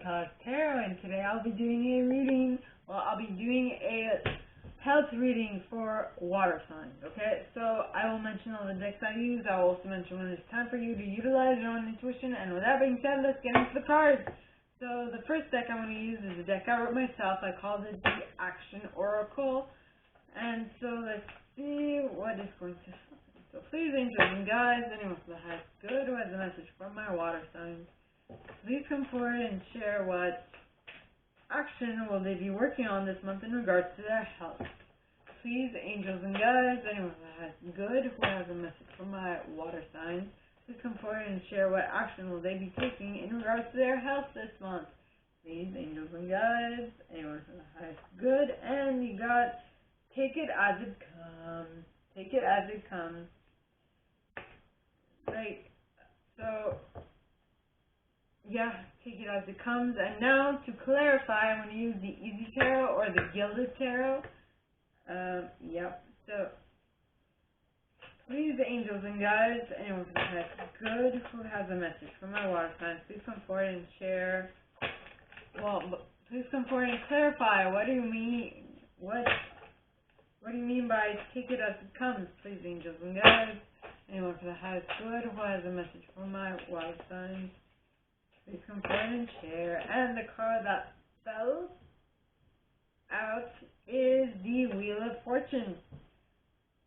Tarot, and today I'll be doing a reading. Well, I'll be doing a health reading for water signs. Okay, so I will mention all the decks I use. I will also mention when it's time for you to utilize your own intuition. And with that being said, let's get into the cards. So the first deck I'm going to use is a deck I wrote myself. I called it the Action Oracle. And so let's see what is going to happen. So please, angels and guides, anyone who has good, who has a message from my water signs, please come forward and share what action will they be working on this month in regards to their health. Please, angels and guides, anyone who has good, who has a message from my water signs, please come forward and share what action will they be taking in regards to their health this month. Please, angels and guides, anyone who has good, and you got take it as it comes. Take it as it comes. Right. So yeah, take it as it comes. And now, to clarify, I'm going to use the Easy Tarot or the Gilded Tarot. Yep. So, please, angels and guides, anyone who has good, who has a message from my water signs, please come forward and share. Well, please come forward and clarify. What do you mean? What do you mean by take it as it comes? Please, angels and guides, anyone who has good, who has a message from my water signs, please come forward and share. And the card that fell out is the Wheel of Fortune.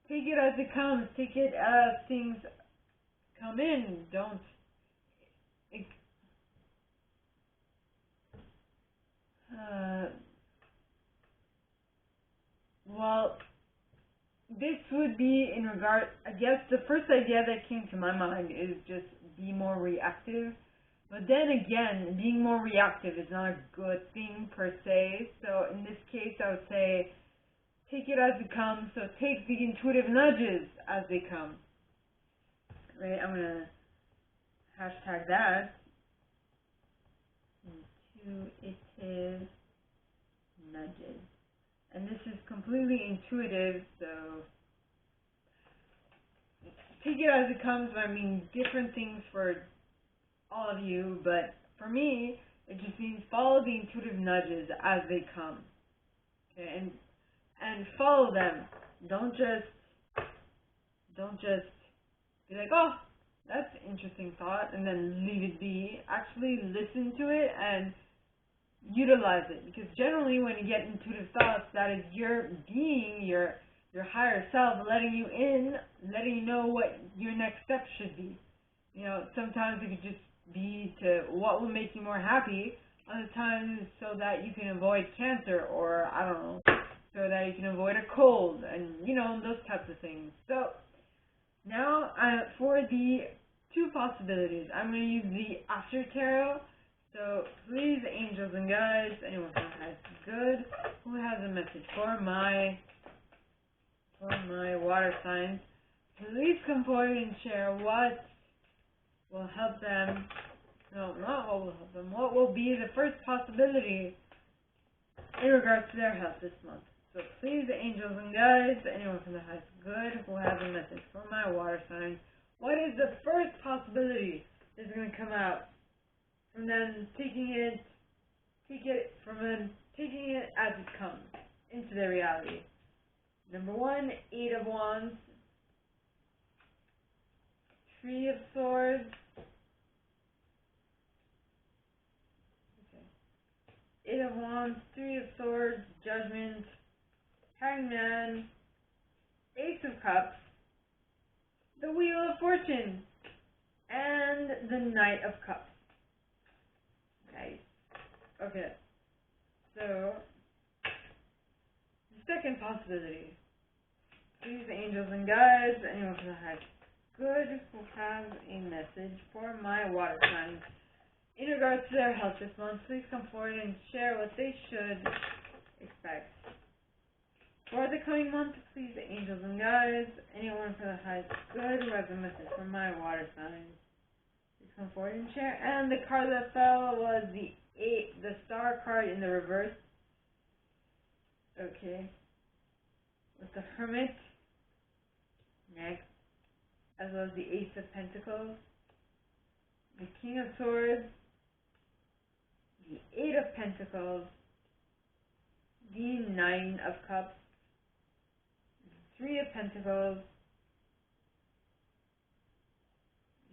Take it as it comes. Take it as things come in. Don't. Well, this would be in regard, I guess the first idea that came to my mind is just be more reactive. But then again, being more reactive is not a good thing per se. So in this case, I would say take it as it comes. So take the intuitive nudges as they come. Right? I'm going to hashtag that. Intuitive nudges. And this is completely intuitive, so take it as it comes. I mean, different things for all of you, but for me, it just means follow the intuitive nudges as they come. Okay, and follow them. Don't just be like, oh, that's an interesting thought, and then leave it be. Actually listen to it and utilize it, because generally when you get intuitive thoughts, that is your being, your higher self letting you in, letting you know what your next step should be. You know, sometimes it could just be to what will make you more happy, other times so that you can avoid cancer, or I don't know, so that you can avoid a cold, and you know, those types of things. So now for the two possibilities, I'm going to use the After Tarot. So please, angels and guides, anyone who has good, who has a message for my water signs, please come forward and share what will help them. No, not what will help them. What will be the first possibility in regards to their health this month. So please, angels and guides, anyone who has good, who has a message for my water signs, what is the first possibility that's going to come out from them taking it as it comes into their reality? Number 1, 8 of Wands, 3 of Swords, okay, 8 of Wands, 3 of Swords, Judgment, Hangman, Ace of Cups, the Wheel of Fortune, and the Knight of Cups. Nice. Okay. So, the second possibility. Please, angels and guides, anyone who has good, who has a message for my water signs in regards to their health this month, please come forward and share what they should expect. For the coming month, please, angels and guides, anyone who has good, who has a message for my water signs, please come forward and share. And the card that fell was the Star card in the reverse. Okay. With the Hermit next, as well as the Ace of Pentacles, the King of Swords, the Eight of Pentacles, the Nine of Cups, Three of Pentacles,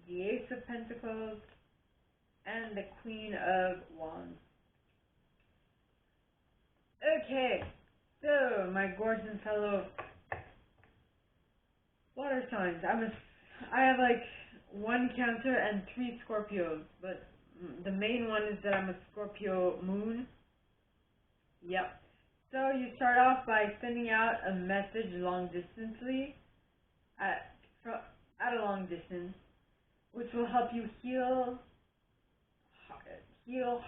the Ace of Pentacles, and the Queen of Wands. Okay, so my gorgeous fellow water signs. I have like one Cancer and three Scorpios, but the main one is that I'm a Scorpio moon. Yep. So you start off by sending out a message long distantly at a long distance, which will help you heal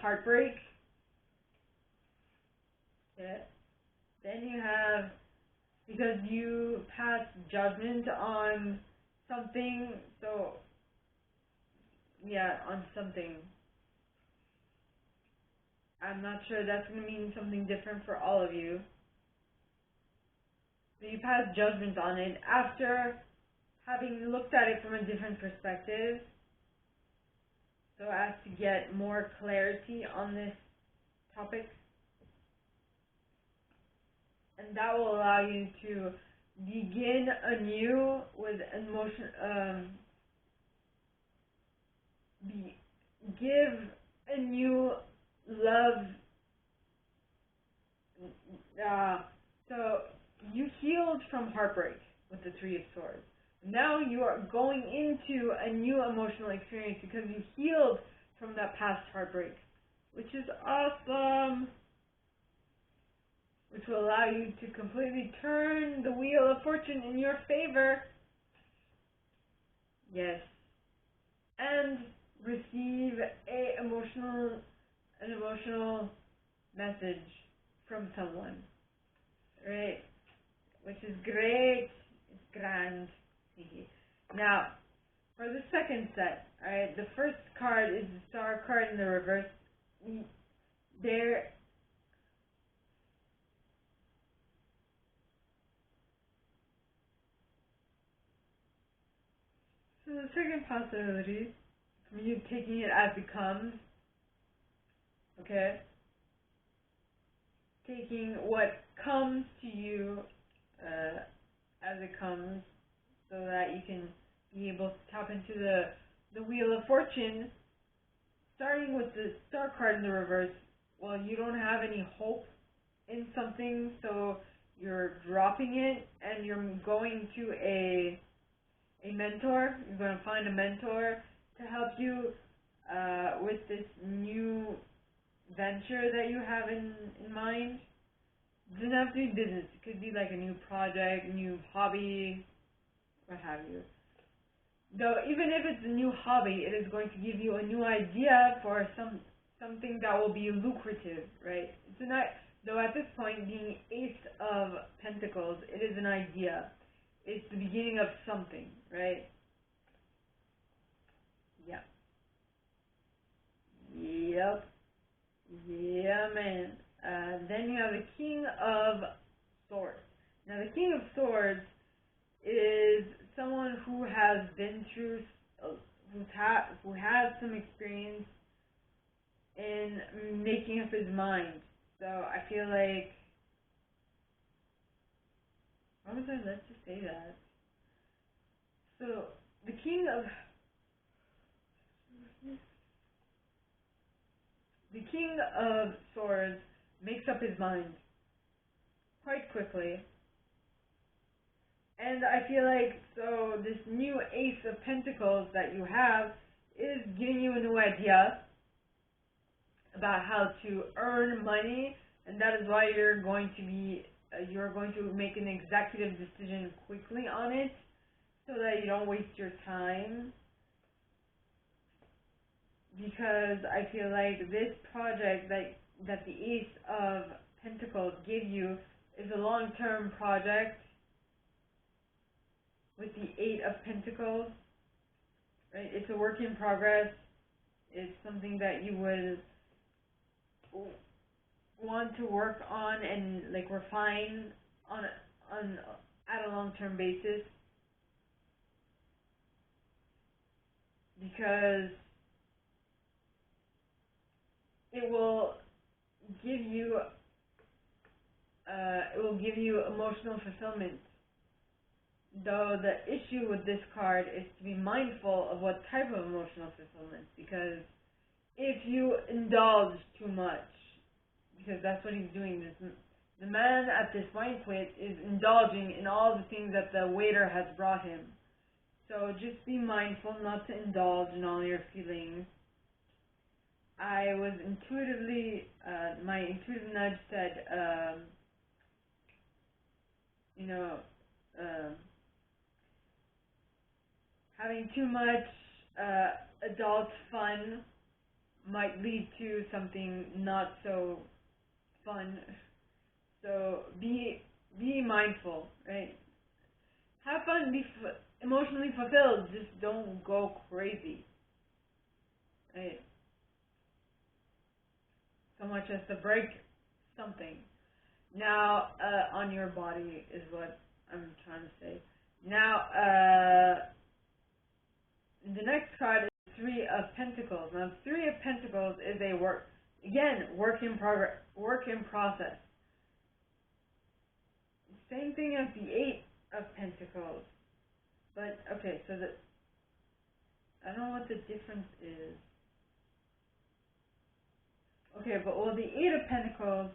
heartbreak. Okay. Then you have, because you pass judgment on something, so yeah, on something. I'm not sure that's going to mean something different for all of you. So you pass judgment on it after having looked at it from a different perspective, so as to get more clarity on this topic. And that will allow you to begin anew with give a new love. So you healed from heartbreak with the Three of Swords. Now you are going into a new emotional experience because you healed from that past heartbreak, which is awesome. Which will allow you to completely turn the wheel of fortune in your favor. Yes. And receive an emotional message from someone. Right? Which is great. It's grand. Now, for the second set, alright, the first card is the Star card in the reverse. So the second possibility, from you taking it as it comes, okay, taking what comes to you as it comes, so that you can be able to tap into the Wheel of Fortune, starting with the Star card in the reverse. Well, you don't have any hope in something, so you're dropping it, and you're going to a mentor. You're going to find a mentor to help you with this new venture that you have in mind. It doesn't have to be business. It could be like a new project, new hobby, what have you. Though even if it's a new hobby, it is going to give you a new idea for something that will be lucrative, right? Though at this point, being Ace of Pentacles, it is an idea. It's the beginning of something, right? Yeah. Yep. Yeah, man. Then you have the King of Swords. Now, the King of Swords is someone who has been through, who has some experience in making up his mind. So I feel like, why was I led to say that? So the King of Swords makes up his mind quite quickly. And I feel like, so this new Ace of Pentacles that you have is giving you a new idea about how to earn money, and that is why you're going to make an executive decision quickly on it, so that you don't waste your time. Because I feel like this project that the Ace of Pentacles gives you is a long-term project with the Eight of Pentacles, right? It's a work in progress. It's something that you would want to work on and like refine on at a long-term basis, because it will give you emotional fulfillment. Though the issue with this card is to be mindful of what type of emotional fulfillment, because if you indulge too much, because that's what he's doing, the man at this banquet is indulging in all the things that the waiter has brought him. So just be mindful not to indulge in all your feelings. I was intuitively, my intuitive nudge said, having too much adult fun might lead to something not so fun. So be mindful, right? Have fun, be emotionally fulfilled. Just don't go crazy, right? So much as to break something. Now, on your body is what I'm trying to say. Now, the next card is Three of Pentacles. Now, Three of Pentacles is a work in progress, work in process. Same thing as the Eight of Pentacles. But, okay, so I don't know what the difference is. Okay, but well, the Eight of Pentacles,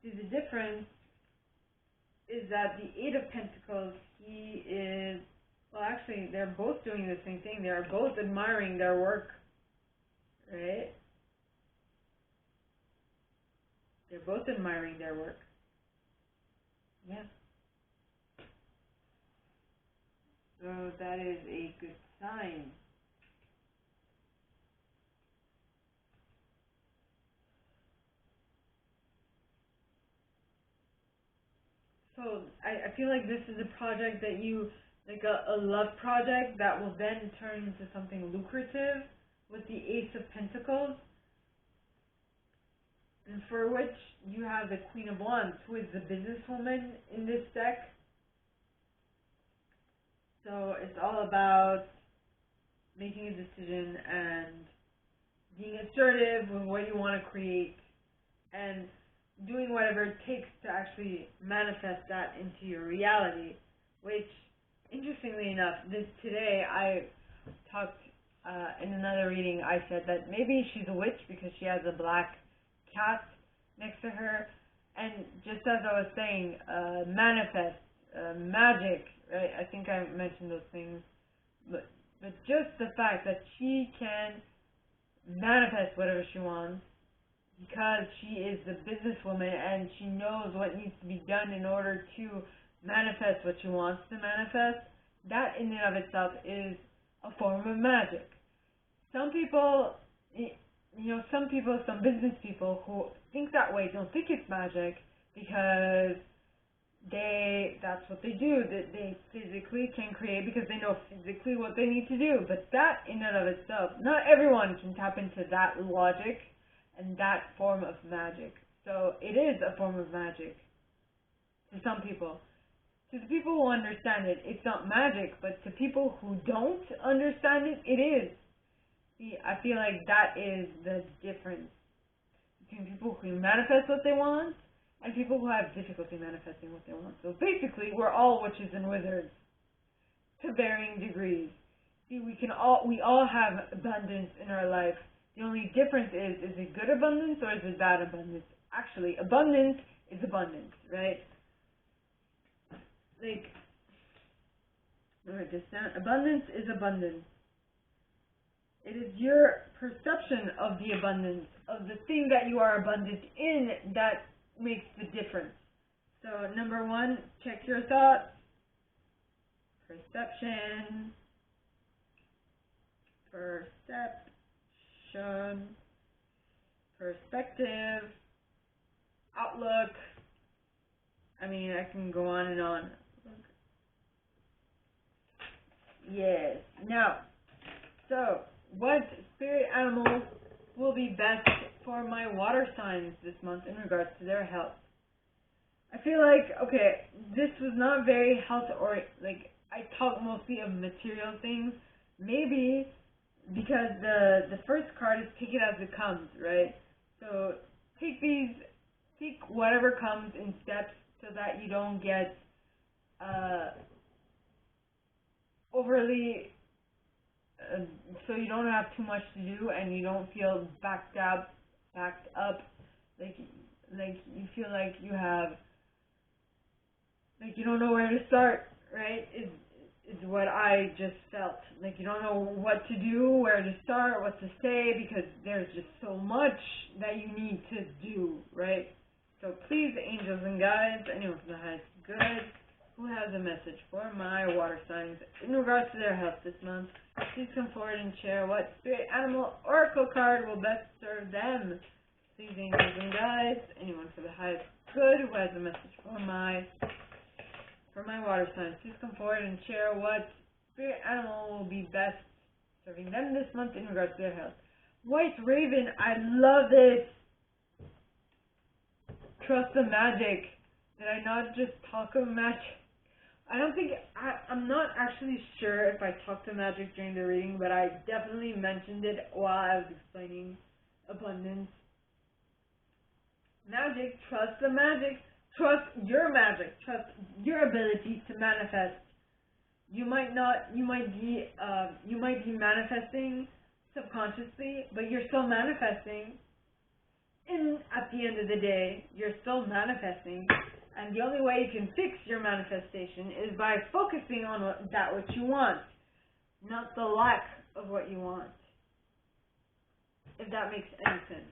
see, the difference is that the Eight of Pentacles, he is, well, actually, they're both doing the same thing. They're both admiring their work, right? They're both admiring their work. Yeah. So that is a good sign. So I feel like this is a project that you, like a love project that will then turn into something lucrative with the Ace of Pentacles, and for which you have the Queen of Wands, who is the businesswoman in this deck. So it's all about making a decision and being assertive with what you want to create and doing whatever it takes to actually manifest that into your reality, which, interestingly enough, today I talked in another reading, I said that maybe she's a witch because she has a black cat next to her, and just as I was saying, manifest, magic, right? I think I mentioned those things, but just the fact that she can manifest whatever she wants, because she is the businesswoman and she knows what needs to be done in order to manifest what she wants to manifest, that in and of itself is a form of magic. Some people, some business people who think that way don't think it's magic because that's what they do, that they physically can create because they know physically what they need to do. But that in and of itself, not everyone can tap into that logic and that form of magic. So it is a form of magic to some people. To the people who understand it, it's not magic, but to people who don't understand it, it is. See, I feel like that is the difference between people who manifest what they want and people who have difficulty manifesting what they want. So basically, we're all witches and wizards to varying degrees. See, we all have abundance in our life. The only difference is it good abundance or is it bad abundance? Actually, abundance is abundance, right? Like, write this down. Abundance is abundance. It is your perception of the abundance, of the thing that you are abundant in, that makes the difference. So, number one, check your thoughts. Perception. Perspective. Outlook. I mean, I can go on and on. Yes. Now, so what spirit animals will be best for my water signs this month in regards to their health? I feel like, okay, this was not very health or, like, I talk mostly of material things. Maybe because the first card is take it as it comes, right? So take whatever comes in steps so that you don't get overly, so you don't have too much to do and you don't feel backed up, like you feel like you have, like you don't know where to start, right? Is what I just felt. Like you don't know what to do, where to start, what to say, because there's just so much that you need to do, right? So please, angels and guides, anyone from the highest good, who has a message for my water signs in regards to their health this month, please come forward and share what spirit animal oracle card will best serve them. Please, angels and guides, anyone for the highest good who has a message for my water signs, please come forward and share what spirit animal will be best serving them this month in regards to their health. White Raven, I love this. Trust the magic. Did I not just talk of magic? I don't think, I'm not actually sure if I talked to magic during the reading, but I definitely mentioned it while I was explaining abundance. Magic, trust the magic. Trust your magic. Trust your ability to manifest. You might be manifesting subconsciously, but you're still manifesting. At the end of the day, you're still manifesting. And the only way you can fix your manifestation is by focusing on what you want, not the lack of what you want. If that makes any sense.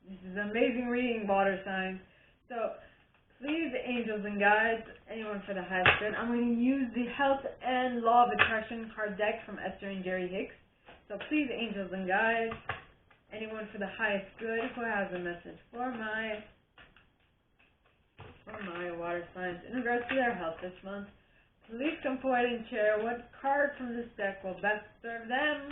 This is amazing reading, water signs. So, please, angels and guides, anyone for the highest good, I'm going to use the Health and Law of Attraction card deck from Esther and Jerry Hicks. So, please, angels and guides, anyone for the highest good who has a message for my water signs in regards to their health this month, please come forward and share what card from this deck will best serve them.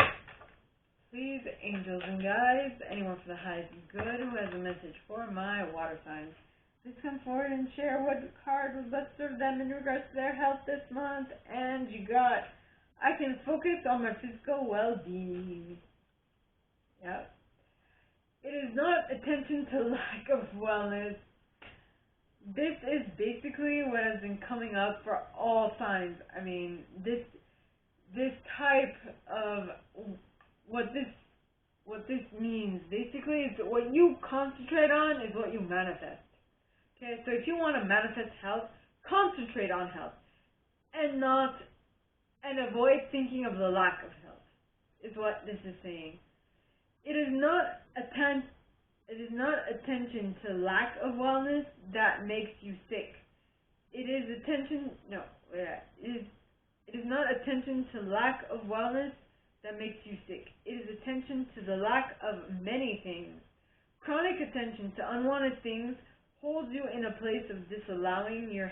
Please, angels and guides, anyone for the highest good who has a message for my water signs, please come forward and share what card will best serve them in regards to their health this month. And you got, I can focus on my physical well-being. Yep. It is not attention to lack of wellness. This is basically what has been coming up for all signs. I mean, this type of what this means basically is what you concentrate on is what you manifest. Okay, so if you want to manifest health, concentrate on health, and avoid thinking of the lack of health. Is what this is saying. It is not attention to lack of wellness that makes you sick. It is not attention to lack of wellness that makes you sick. It is attention to the lack of many things. Chronic attention to unwanted things holds you in a place of disallowing your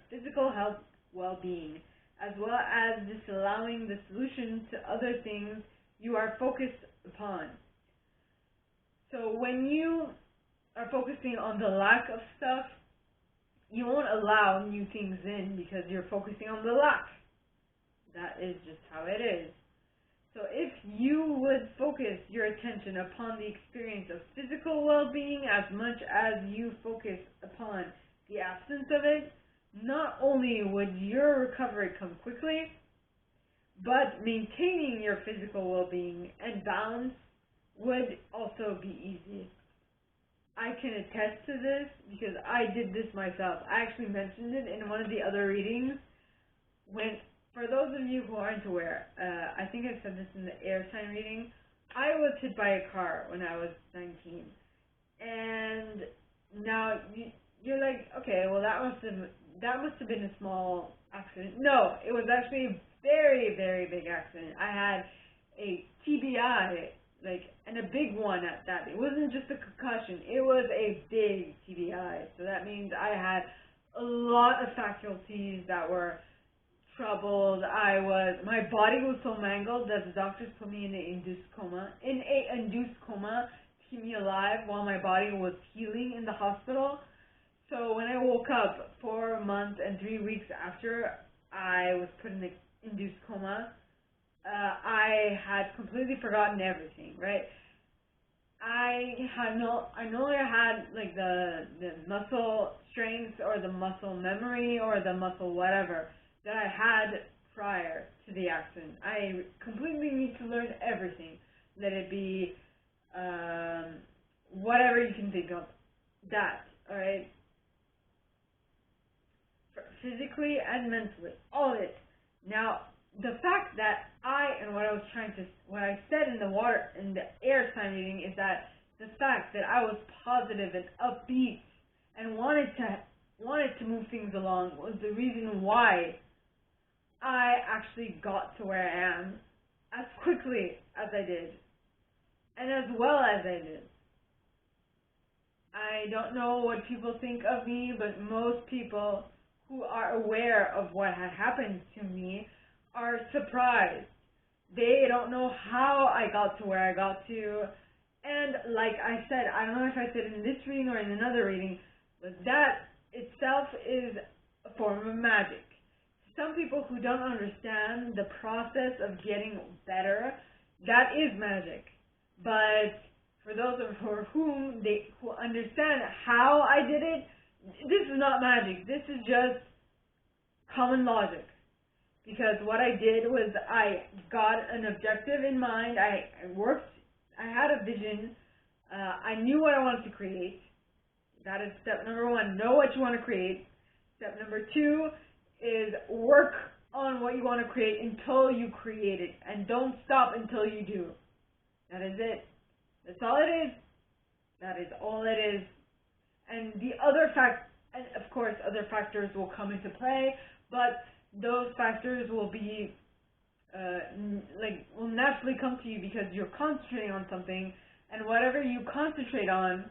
physical health well-being, as well as disallowing the solution to other things you are focused upon. So when you are focusing on the lack of stuff, you won't allow new things in because you're focusing on the lack. That is just how it is. So if you would focus your attention upon the experience of physical well-being as much as you focus upon the absence of it, not only would your recovery come quickly, but maintaining your physical well-being and balance would also be easy. I can attest to this because I did this myself. I actually mentioned it in one of the other readings. For those of you who aren't aware, I think I said this in the air sign reading, I was hit by a car when I was 19. And now you're like, okay, well that must have been a small accident. No, it was actually a very, very big accident. I had a TBI, and a big one at that. It wasn't just a concussion, it was a big TBI. So that means I had a lot of faculties that were troubled. My body was so mangled that the doctors put me in an induced coma to keep me alive while my body was healing in the hospital. So when I woke up 4 months and 3 weeks after I was put in an induced coma, I had completely forgotten everything, right? I no longer had like the muscle strength or the muscle memory or the muscle whatever that I had prior to the accident. I completely need to learn everything. Let it be whatever you can think of. That, alright? Physically and mentally. All of it. Now, the fact that what I said in the air sign reading is that the fact that I was positive and upbeat and wanted to move things along was the reason why I actually got to where I am as quickly as I did and as well as I did. I don't know what people think of me, but most people who are aware of what had happened to me are surprised. They don't know how I got to where I got to. And like I said, I don't know if I said in this reading or in another reading, but that itself is a form of magic. Some people who don't understand the process of getting better, that is magic. But for those for whom who understand how I did it, this is not magic. This is just common logic. Because what I did was I got an objective in mind. I worked. I had a vision. I knew what I wanted to create. That is step number one. Know what you want to create. Step number two is work on what you want to create until you create it. And don't stop until you do. That is it. That's all it is. That is all it is. And the other and of course other factors will come into play, but those factors will be will naturally come to you because you're concentrating on something, and whatever you concentrate on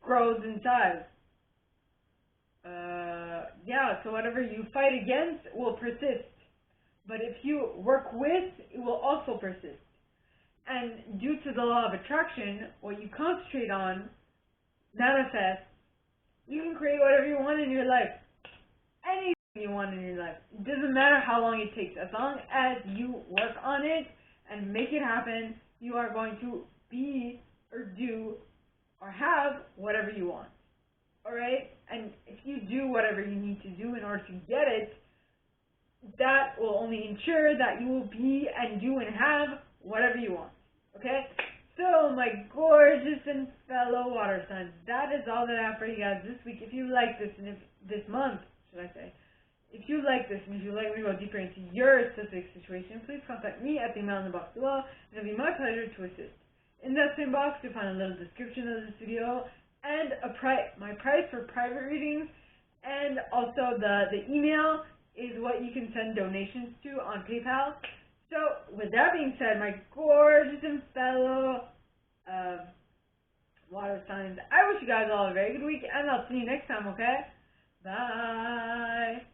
grows in size. So whatever you fight against will persist, but if you work with, it will also persist. And due to the law of attraction, what you concentrate on manifests. You can create whatever you want in your life. Anything you want in your life. It doesn't matter how long it takes. As long as you work on it and make it happen, you are going to be or do or have whatever you want. Alright? And if you do whatever you need to do in order to get it, that will only ensure that you will be and do and have whatever you want. Okay? So, my gorgeous and fellow water signs, that is all that I have for you guys this week. If you like this, and if this month, should I say, if you like this, and if you like me to go deeper into your specific situation, please contact me at the email in the box below, and it'll be my pleasure to assist. In that same box, you'll find a little description of this video, and my price for private readings, and also the email is what you can send donations to on PayPal. So, with that being said, my gorgeous and fellow water signs, I wish you guys all a very good week, and I'll see you next time, okay? Bye!